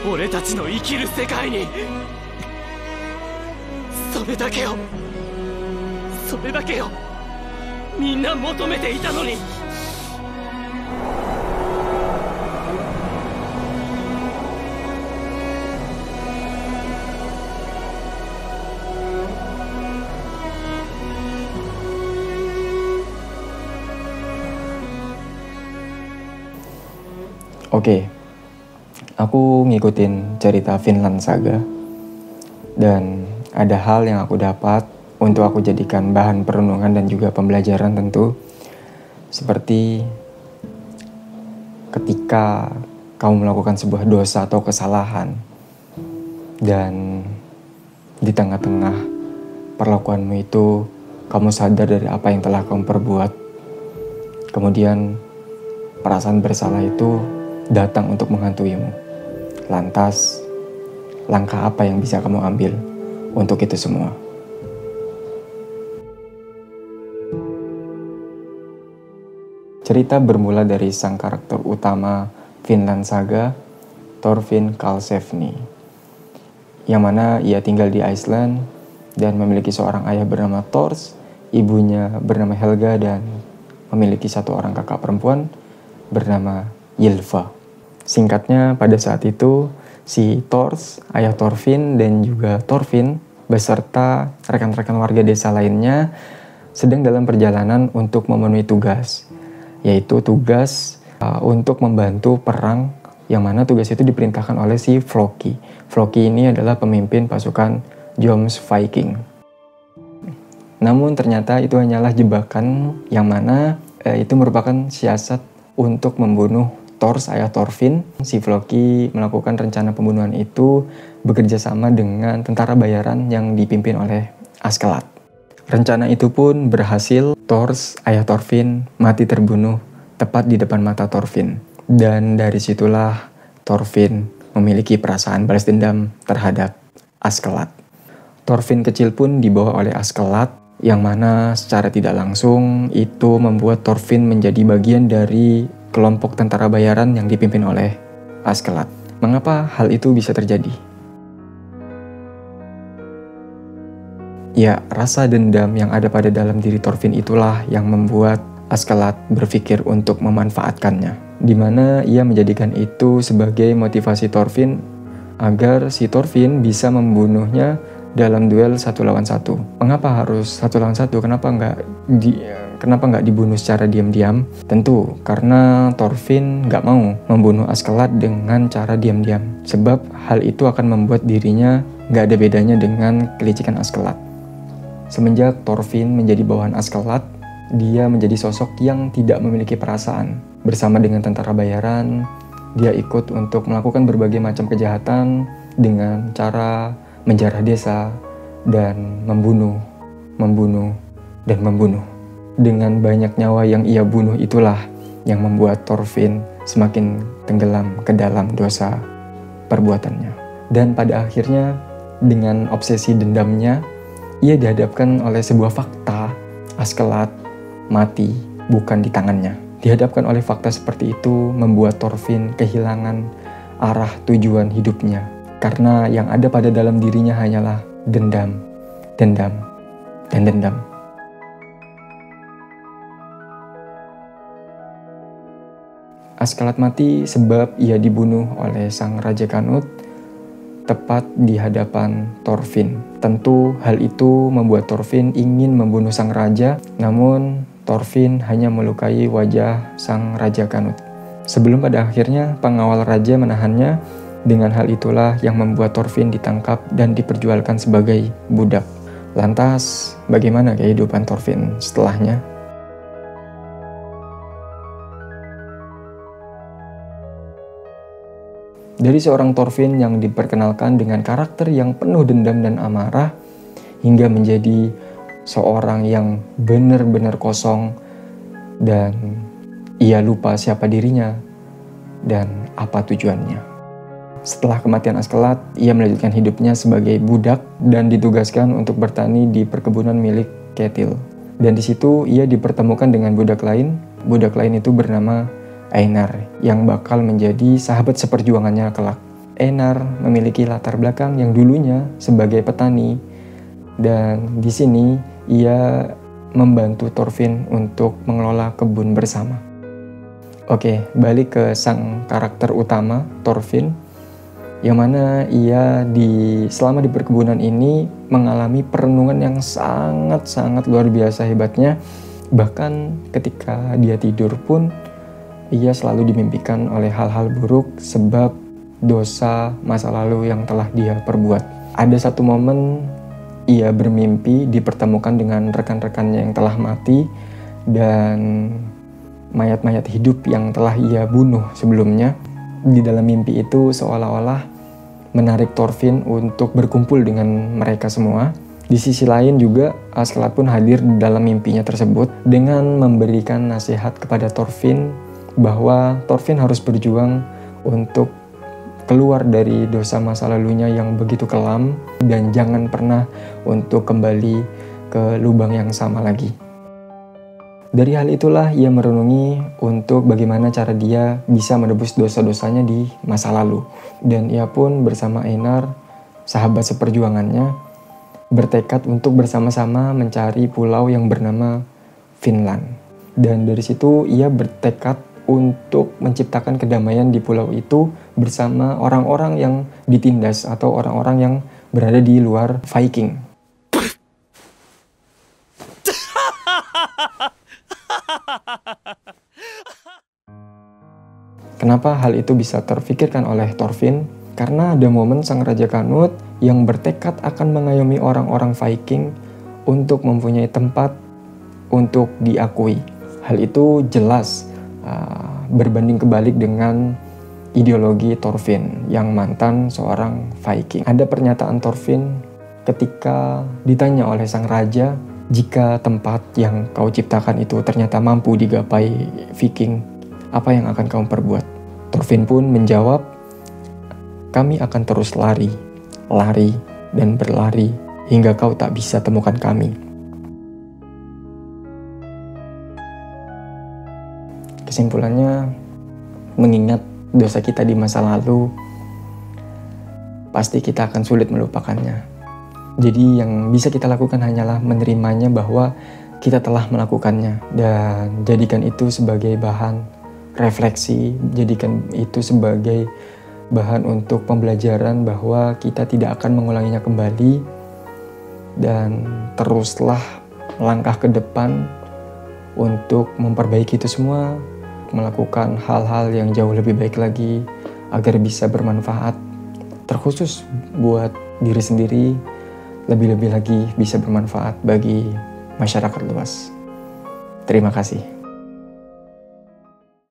俺たちの生きる世界に。それだけをみんな求めていたのに。Oke, aku ngikutin cerita Vinland Saga dan ada hal yang aku dapat untuk aku jadikan bahan perenungan dan juga pembelajaran tentu. Seperti ketika kamu melakukan sebuah dosa atau kesalahan dan di tengah-tengah perlakuanmu itu kamu sadar dari apa yang telah kamu perbuat, kemudian perasaan bersalah itu datang untuk menghantuimu. Lantas, langkah apa yang bisa kamu ambil untuk itu semua? Cerita bermula dari sang karakter utama Vinland Saga, Thorfinn Karlsefni, yang mana ia tinggal di Iceland dan memiliki seorang ayah bernama Thors, ibunya bernama Helga, dan memiliki satu orang kakak perempuan bernama Ylva. Singkatnya, pada saat itu si Thors, ayah Thorfinn, dan juga Thorfinn beserta rekan-rekan warga desa lainnya sedang dalam perjalanan untuk memenuhi tugas, yaitu tugas untuk membantu perang, yang mana tugas itu diperintahkan oleh si Floki. Floki ini adalah pemimpin pasukan Jomsviking. Namun ternyata itu hanyalah jebakan, yang mana itu merupakan siasat untuk membunuh Thors, ayah Thorfinn. Si Floki melakukan rencana pembunuhan itu bekerja sama dengan tentara bayaran yang dipimpin oleh Askeladd. Rencana itu pun berhasil. Thors, ayah Thorfinn, mati terbunuh tepat di depan mata Thorfinn. Dan dari situlah Thorfinn memiliki perasaan balas dendam terhadap Askeladd. Thorfinn kecil pun dibawa oleh Askeladd, yang mana secara tidak langsung itu membuat Thorfinn menjadi bagian dari kelompok tentara bayaran yang dipimpin oleh Askeladd. Mengapa hal itu bisa terjadi? Ya, rasa dendam yang ada pada dalam diri Thorfinn itulah yang membuat Askeladd berpikir untuk memanfaatkannya, di mana ia menjadikan itu sebagai motivasi Thorfinn agar si Thorfinn bisa membunuhnya dalam duel 1 lawan 1. Mengapa harus 1 lawan 1? Kenapa nggak dibunuh secara diam-diam? Tentu karena Thorfinn nggak mau membunuh Askeladd dengan cara diam-diam, sebab hal itu akan membuat dirinya nggak ada bedanya dengan kelicikan Askeladd. Semenjak Thorfinn menjadi bawahan Askeladd, dia menjadi sosok yang tidak memiliki perasaan. Bersama dengan tentara bayaran, dia ikut untuk melakukan berbagai macam kejahatan dengan cara menjarah desa dan membunuh. Dengan banyak nyawa yang ia bunuh itulah yang membuat Thorfinn semakin tenggelam ke dalam dosa perbuatannya. Dan pada akhirnya, dengan obsesi dendamnya, ia dihadapkan oleh sebuah fakta. Askeladd mati bukan di tangannya. Dihadapkan oleh fakta seperti itu membuat Thorfinn kehilangan arah tujuan hidupnya. Karena yang ada pada dalam dirinya hanyalah dendam. Askeladd mati sebab ia dibunuh oleh sang Raja Canute tepat di hadapan Thorfinn. Tentu hal itu membuat Thorfinn ingin membunuh sang raja, namun Thorfinn hanya melukai wajah sang Raja Canute. Sebelum pada akhirnya pengawal raja menahannya. Dengan hal itulah yang membuat Thorfinn ditangkap dan diperjualkan sebagai budak. Lantas, bagaimana kehidupan Thorfinn setelahnya? Dari seorang Thorfinn yang diperkenalkan dengan karakter yang penuh dendam dan amarah, hingga menjadi seorang yang benar-benar kosong dan ia lupa siapa dirinya dan apa tujuannya. Setelah kematian Askeladd, ia melanjutkan hidupnya sebagai budak dan ditugaskan untuk bertani di perkebunan milik Ketil. Dan di situ ia dipertemukan dengan budak lain. Budak lain itu bernama Einar, yang bakal menjadi sahabat seperjuangannya kelak. Einar memiliki latar belakang yang dulunya sebagai petani, dan di sini ia membantu Thorfinn untuk mengelola kebun bersama. Oke, balik ke sang karakter utama, Thorfinn, yang mana ia selama di perkebunan ini mengalami perenungan yang sangat-sangat luar biasa hebatnya. Bahkan ketika dia tidur pun ia selalu dimimpikan oleh hal-hal buruk sebab dosa masa lalu yang telah dia perbuat. Ada satu momen ia bermimpi dipertemukan dengan rekan-rekannya yang telah mati dan mayat-mayat hidup yang telah ia bunuh sebelumnya. Di dalam mimpi itu seolah-olah menarik Thorfinn untuk berkumpul dengan mereka semua. Di sisi lain juga Askeladd pun hadir dalam mimpinya tersebut dengan memberikan nasihat kepada Thorfinn bahwa Thorfinn harus berjuang untuk keluar dari dosa masa lalunya yang begitu kelam dan jangan pernah untuk kembali ke lubang yang sama lagi. Dari hal itulah ia merenungi untuk bagaimana cara dia bisa menebus dosa-dosanya di masa lalu. Dan ia pun bersama Einar, sahabat seperjuangannya, bertekad untuk bersama-sama mencari pulau yang bernama Vinland. Dan dari situ ia bertekad untuk menciptakan kedamaian di pulau itu bersama orang-orang yang ditindas atau orang-orang yang berada di luar Viking. Kenapa hal itu bisa terfikirkan oleh Thorfinn? Karena ada momen sang Raja Canute yang bertekad akan mengayomi orang-orang Viking untuk mempunyai tempat untuk diakui. Hal itu jelas berbanding kebalik dengan ideologi Thorfinn yang mantan seorang Viking. Ada pernyataan Thorfinn ketika ditanya oleh sang raja, jika tempat yang kau ciptakan itu ternyata mampu digapai Viking, apa yang akan kamu perbuat? Thorfinn pun menjawab, kami akan terus lari, dan berlari hingga kau tak bisa temukan kami. Kesimpulannya, mengingat dosa kita di masa lalu, pasti kita akan sulit melupakannya. Jadi yang bisa kita lakukan hanyalah menerimanya bahwa kita telah melakukannya dan jadikan itu sebagai bahan refleksi, jadikan itu sebagai bahan untuk pembelajaran bahwa kita tidak akan mengulanginya kembali, dan teruslah melangkah ke depan untuk memperbaiki itu semua, melakukan hal-hal yang jauh lebih baik lagi agar bisa bermanfaat, terkhusus buat diri sendiri, lebih-lebih lagi bisa bermanfaat bagi masyarakat luas. Terima kasih.